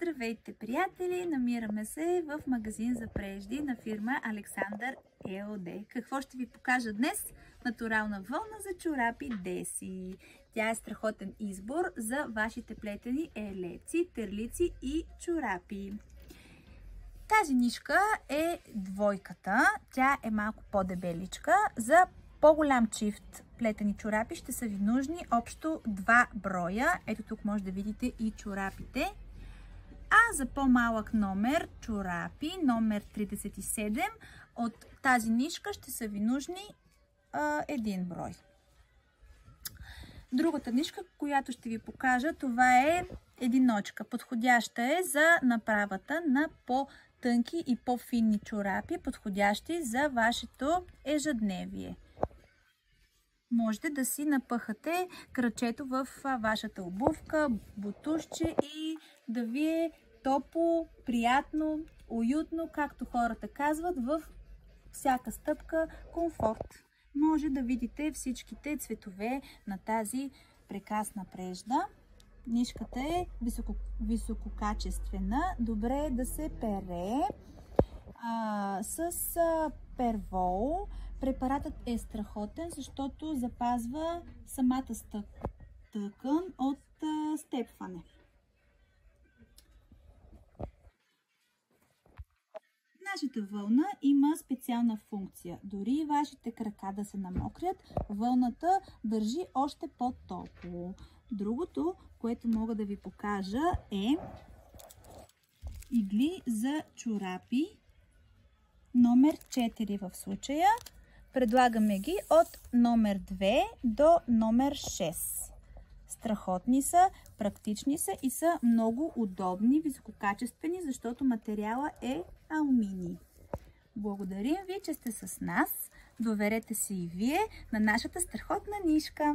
Здравейте, приятели! Намираме се в магазин за прежди на фирма Александър ЕОД. Какво ще ви покажа днес? Натурална вълна за чорапи Деси. Тя е страхотен избор за вашите плетени елеци, терлици и чорапи. Тази нишка е двойката. Тя е малко по-дебеличка. За по-голям чифт плетени чорапи ще са ви нужни общо 2 броя. Ето тук може да видите и чорапите. А за по-малък номер чорапи, номер 37, от тази нишка ще са ви нужни 1 брой. Другата нишка, която ще ви покажа, това е единочка. Подходяща е за направата на по-тънки и по-финни чорапи, подходящи за вашето ежедневие. Можете да си напъхате крачето в вашата обувка, бутушче и да ви е топло, приятно, уютно, както хората казват, в всяка стъпка комфорт. Може да видите всичките цветове на тази прекрасна прежда. Нишката е висококачествена, добре е да се пере с первол. Препаратът е страхотен, защото запазва самата тъкан от степване. Нашата вълна има специална функция. Дори вашите крака да се намокрят, вълната държи още по-топло. Другото, което мога да ви покажа, е игли за чорапи. Номер 4 в случая. Предлагаме ги от номер 2 до номер 6. Страхотни са, практични са и са много удобни, висококачествени, защото материала е алуминий. Благодарим ви, че сте с нас. Доверете се и вие на нашата страхотна нишка.